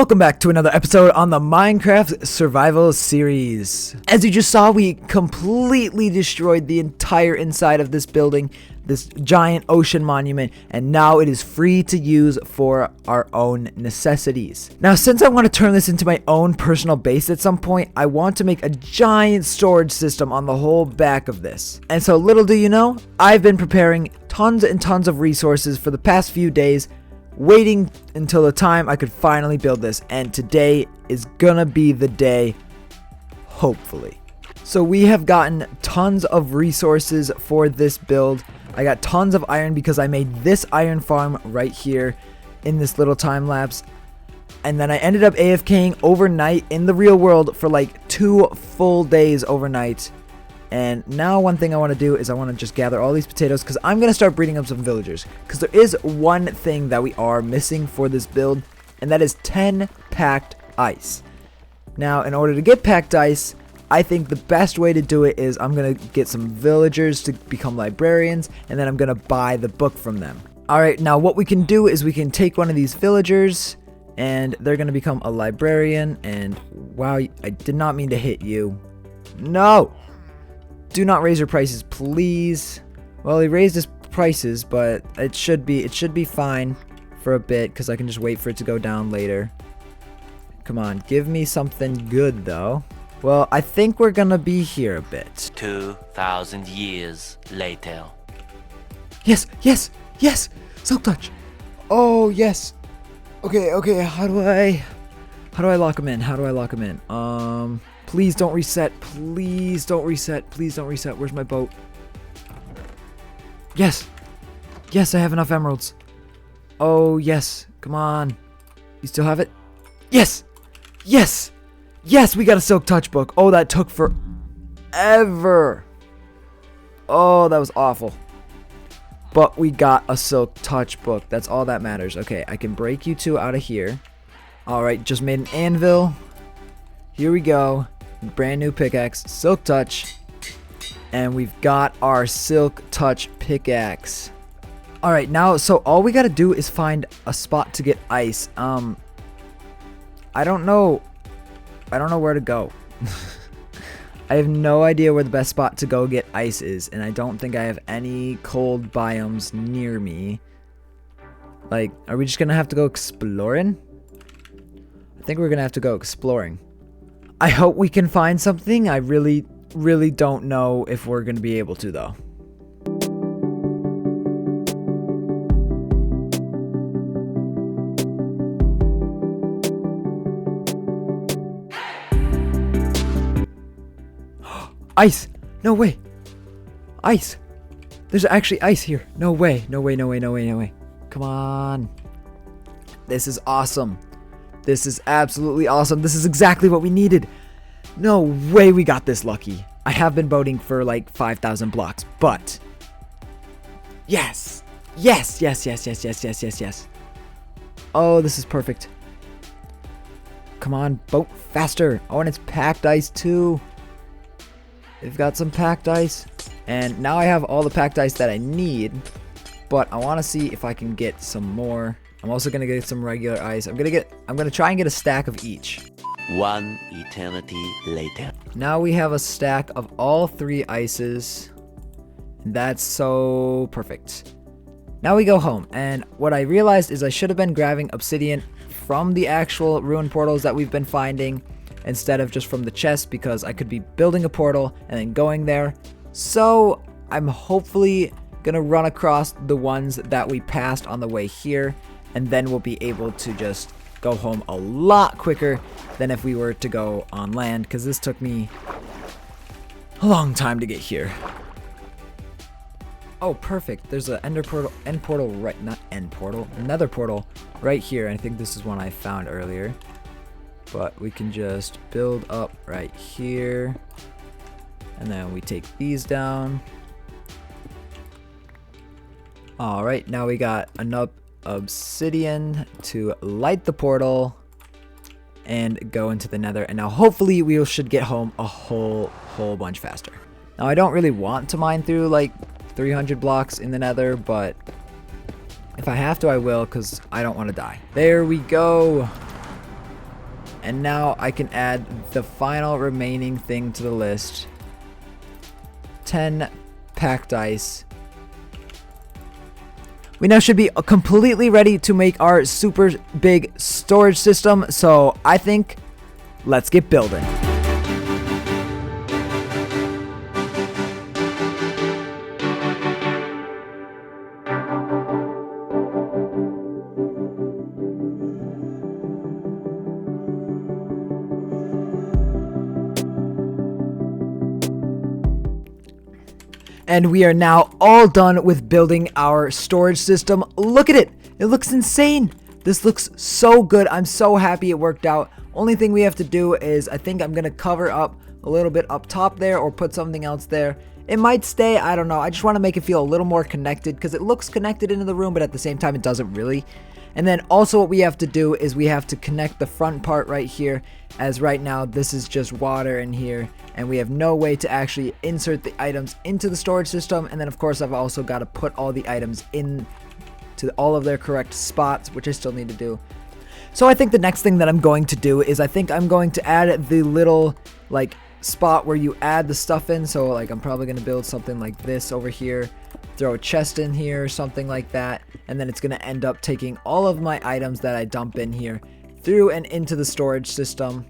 Welcome back to another episode on the Minecraft Survival Series. As you just saw, we completely destroyed the entire inside of this building, this giant ocean monument, and now it is free to use for our own necessities. Now, since I want to turn this into my own personal base at some point, I want to make a giant storage system on the whole back of this. And so little do you know, I've been preparing tons and tons of resources for the past few days, waiting until the time I could finally build this, and today is gonna be the day, hopefully. So we have gotten tons of resources for this build. I got tons of iron because I made this iron farm right here in this little time lapse, and then I ended up AFKing overnight in the real world for like 2 full days overnight. And now one thing I want to do is I want to just gather all these potatoes because I'm going to start breeding up some villagers. Because there is one thing that we are missing for this build, and that is 10 packed ice. Now, in order to get packed ice, I think the best way to do it is I'm going to get some villagers to become librarians, and then I'm going to buy the book from them. Alright, now what we can do is we can take one of these villagers, and they're going to become a librarian. And wow, I did not mean to hit you. No! Do not raise your prices, please. Well, he raised his prices, but it should be fine for a bit because I can just wait for it to go down later. Come on, give me something good though. Well, I think we're gonna be here a bit. 2,000 years later. Yes, yes, yes. Silk touch. Oh yes. Okay. How do I lock him in? How do I lock him in? Please don't reset. Please don't reset. Please don't reset. Where's my boat? Yes. Yes, I have enough emeralds. Oh, yes. Come on. You still have it? Yes. Yes. Yes, we got a Silk Touch book. Oh, that took forever. Oh, that was awful. But we got a Silk Touch book. That's all that matters. Okay, I can break you two out of here. All right, just made an anvil. Here we go. Brand new pickaxe, Silk Touch, and we've got our Silk Touch pickaxe. All right, now so all we got to do is find a spot to get ice. I don't know where to go. I have no idea where the best spot to go get ice is, and I don't think I have any cold biomes near me. Like, are we just gonna have to go exploring? I think we're gonna have to go exploring. I hope we can find something. I really don't know if we're going to be able to, though. Ice! No way! Ice! There's actually ice here. No way. No way. Come on. This is awesome. This is absolutely awesome. This is exactly what we needed. No way we got this lucky. I have been boating for like 5,000 blocks, but yes. Yes. Oh, this is perfect. Come on, boat faster. Oh, and it's packed ice too. They've got some packed ice. And now I have all the packed ice that I need, but I want to see if I can get some more. I'm also gonna get some regular ice. I'm gonna try and get a stack of each. 1 eternity later. Now we have a stack of all 3 ices. That's so perfect. Now we go home, and what I realized is I should have been grabbing obsidian from the actual ruin portals that we've been finding instead of just from the chest, because I could be building a portal and then going there. So I'm hopefully gonna run across the ones that we passed on the way here, and then we'll be able to just go home a lot quicker than if we were to go on land, because this took me a long time to get here. Oh, perfect. There's an nether portal right here. I think this is one I found earlier. But we can just build up right here. And then we take these down. Alright, now we got enough obsidian to light the portal and go into the nether, and now hopefully we should get home a whole bunch faster. Now I don't really want to mine through like 300 blocks in the nether, but if I have to I will, because I don't want to die. There we go. And now I can add the final remaining thing to the list. 10 packed ice. We now should be completely ready to make our super big storage system. So I think let's get building. And we are now all done with building our storage system. Look at it. It looks insane. This looks so good. I'm so happy it worked out. Only thing we have to do is I think I'm going to cover up a little bit up top there or put something else there. It might stay. I don't know. I just want to make it feel a little more connected because it looks connected into the room, but at the same time, it doesn't really. And then also what we have to do is we have to connect the front part right here, as right now this is just water in here and we have no way to actually insert the items into the storage system. And then of course I've also got to put all the items in to all of their correct spots, which I still need to do. So I think the next thing that I'm going to do is I think I'm going to add the little like spot where you add the stuff in. So like I'm probably going to build something like this over here, throw a chest in here or something like that, and then it's going to end up taking all of my items that I dump in here through and into the storage system.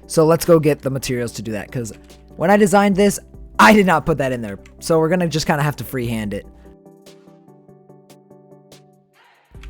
So let's go get the materials to do that, because when I designed this I did not put that in there, so we're going to just kind of have to freehand it.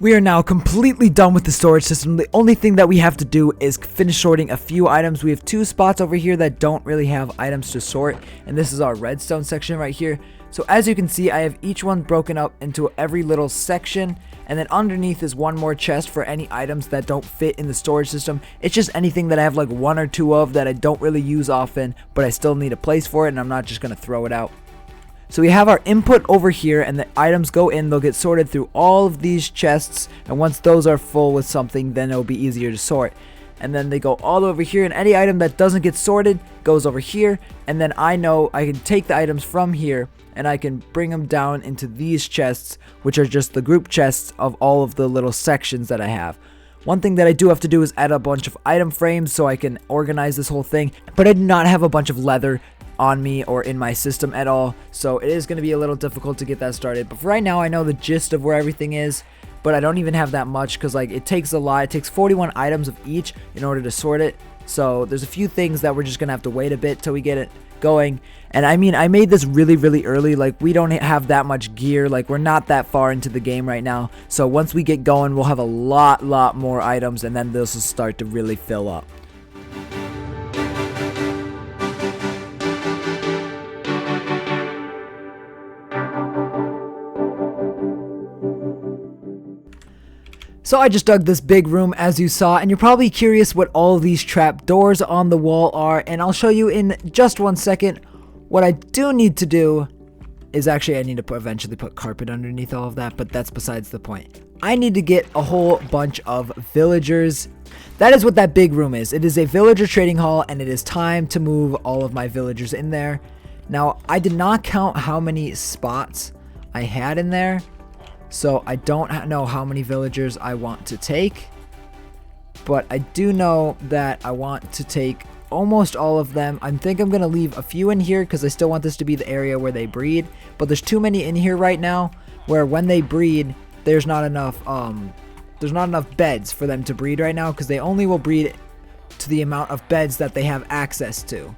We are now completely done with the storage system. The only thing that we have to do is finish sorting a few items. We have two spots over here that don't really have items to sort, and this is our redstone section right here. So as you can see, I have each one broken up into every little section, and then underneath is one more chest for any items that don't fit in the storage system. It's just anything that I have like one or two of that I don't really use often, but I still need a place for it, and I'm not just going to throw it out. So we have our input over here, and the items go in, they'll get sorted through all of these chests, and once those are full with something, then it'll be easier to sort. And then they go all over here, and any item that doesn't get sorted goes over here, and then I know I can take the items from here and I can bring them down into these chests, which are just the group chests of all of the little sections that I have. One thing that I do have to do is add a bunch of item frames so I can organize this whole thing, but I do not have a bunch of leather on me or in my system at all, so it is going to be a little difficult to get that started. But for right now, I know the gist of where everything is, but I don't even have that much because like it takes a lot. It takes 41 items of each in order to sort it, so there's a few things that we're just gonna have to wait a bit till we get it going. And I mean, I made this really early. Like, we don't have that much gear, like we're not that far into the game right now, so once we get going we'll have a lot more items, and then this will start to really fill up. So I just dug this big room as you saw, and you're probably curious what all of these trap doors on the wall are, and I'll show you in just 1 second. What I do need to do is actually I need to eventually put carpet underneath all of that, but that's besides the point. I need to get a whole bunch of villagers. That is what that big room is. It is a villager trading hall, and it is time to move all of my villagers in there. Now, I did not count how many spots I had in there, so I don't know how many villagers I want to take, but I do know that I want to take almost all of them. I think I'm going to leave a few in here because I still want this to be the area where they breed, but there's too many in here right now where when they breed, there's not enough beds for them to breed right now, because they only will breed to the amount of beds that they have access to.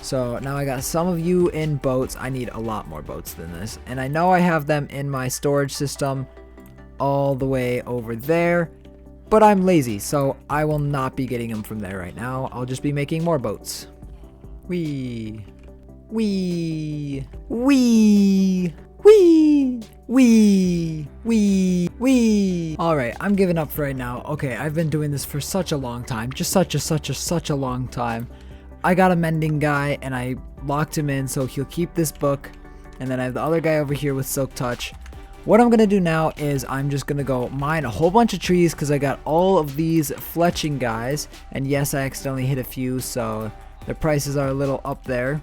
So now I got some of you in boats. I need a lot more boats than this. And I know I have them in my storage system all the way over there, but I'm lazy, so I will not be getting them from there right now. I'll just be making more boats. Wee. Wee. Wee. Wee. Wee. Wee. Wee. Alright, I'm giving up for right now. Okay, I've been doing this for such a long time. Just such a long time. I got a mending guy and I locked him in so he'll keep this book, and then I have the other guy over here with Silk Touch. What I'm gonna do now is I'm just gonna go mine a whole bunch of trees because I got all of these fletching guys, and yes, I accidentally hit a few, so the prices are a little up there.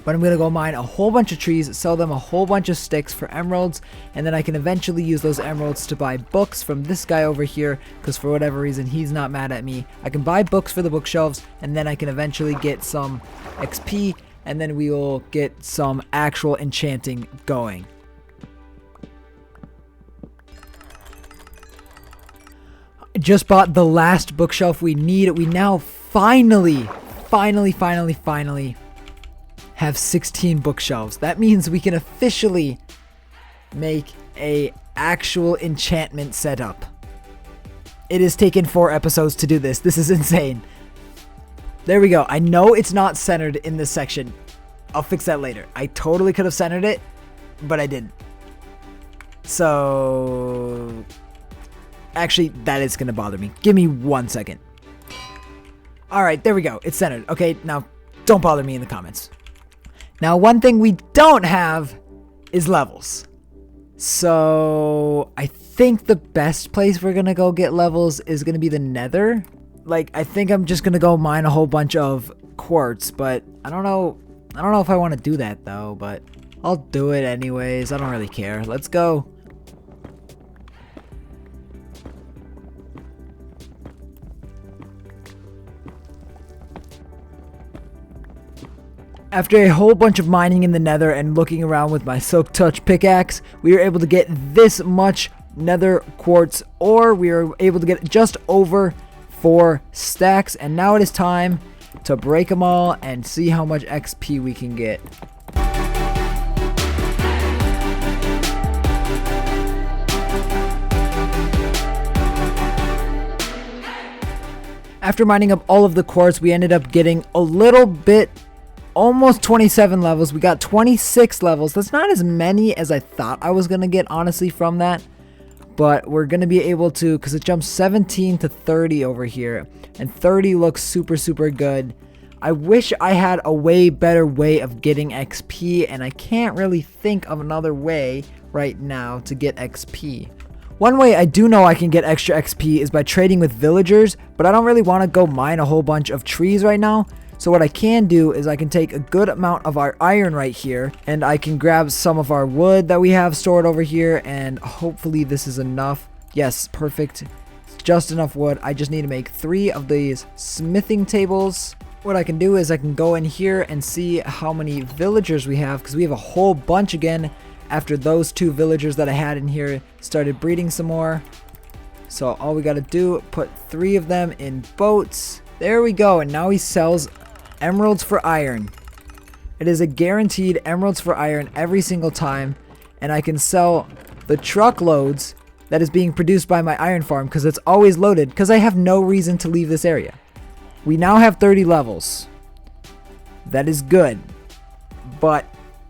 But I'm going to go mine a whole bunch of trees, sell them a whole bunch of sticks for emeralds, and then I can eventually use those emeralds to buy books from this guy over here, because for whatever reason, he's not mad at me. I can buy books for the bookshelves, and then I can eventually get some XP, and then we will get some actual enchanting going. I just bought the last bookshelf we need. We now finally have 16 bookshelves. That means we can officially make a actual enchantment setup. It has taken 4 episodes to do this. This is insane. There we go. I know it's not centered in this section. I'll fix that later. I totally could have centered it, but I didn't. So actually, that is going to bother me. Give me 1 second. All right, there we go. It's centered. Okay, now don't bother me in the comments. Now, one thing we don't have is levels. So I think the best place we're going to go get levels is going to be the Nether. Like, I think I'm just going to go mine a whole bunch of quartz, but I don't know if I want to do that though, but I'll do it anyways. I don't really care. Let's go. After a whole bunch of mining in the Nether and looking around with my Silk Touch pickaxe, we were able to get this much Nether quartz ore. We were able to get just over 4 stacks, and now it is time to break them all and see how much XP we can get. After mining up all of the quartz, we ended up getting a little bit, almost 27 levels. We got 26 levels. That's not as many as I thought I was going to get, honestly, from that. But we're going to be able to, because it jumps 17 to 30 over here. And 30 looks super, super good. I wish I had a way better way of getting XP. And I can't really think of another way right now to get XP. One way I do know I can get extra XP is by trading with villagers. But I don't really want to go mine a whole bunch of trees right now. So what I can do is I can take a good amount of our iron right here, and I can grab some of our wood that we have stored over here, and hopefully this is enough. Yes, perfect. It's just enough wood. I just need to make 3 of these smithing tables. What I can do is I can go in here and see how many villagers we have, because we have a whole bunch again after those 2 villagers that I had in here started breeding some more. So all we got to do, put 3 of them in boats. There we go, and now he sells emeralds for iron. It is a guaranteed emeralds for iron every single time, and I can sell the truckloads that is being produced by my iron farm because it's always loaded because I have no reason to leave this area. We now have 30 levels. That is good, but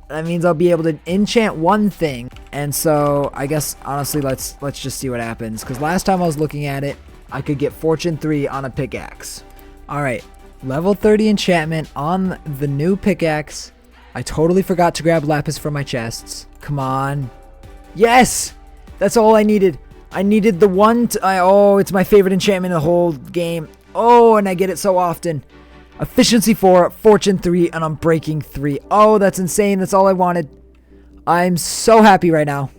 that means I'll be able to enchant one thing, and so I guess honestly let's just see what happens, because last time I was looking at it I could get Fortune 3 on a pickaxe. Alright, level 30 enchantment on the new pickaxe. I totally forgot to grab lapis from my chests. Come on. Yes! That's all I needed. I needed the one oh, it's my favorite enchantment in the whole game. Oh, and I get it so often. Efficiency 4, Fortune 3, and Unbreaking 3. Oh, that's insane. That's all I wanted. I'm so happy right now.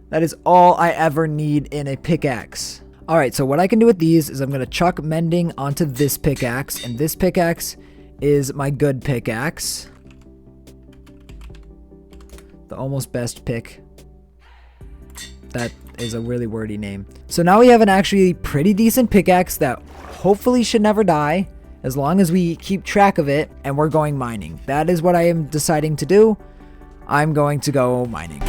That is all I ever need in a pickaxe. Alright, so what I can do with these is I'm going to chuck mending onto this pickaxe, and this pickaxe is my good pickaxe. The almost best pick. That is a really wordy name. So now we have an actually pretty decent pickaxe that hopefully should never die, as long as we keep track of it, and we're going mining. That is what I am deciding to do. I'm going to go mining.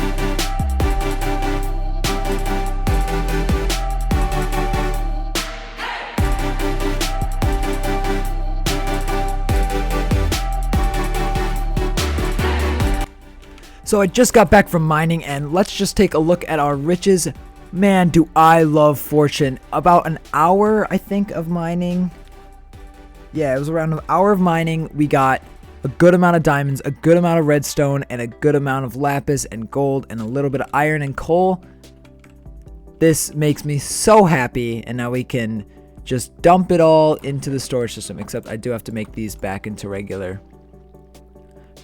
So I just got back from mining, and let's just take a look at our riches. Man, do I love fortune. About an hour, I think, of mining. Yeah, it was around an hour of mining. We got a good amount of diamonds, a good amount of redstone, and a good amount of lapis and gold, and a little bit of iron and coal. This makes me so happy, and now we can just dump it all into the storage system, except I do have to make these back into regular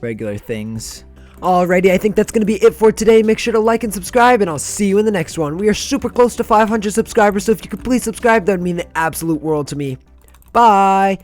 regular things. Alrighty, I think that's going to be it for today. Make sure to like and subscribe, and I'll see you in the next one. We are super close to 500 subscribers, so if you could please subscribe, that would mean the absolute world to me. Bye!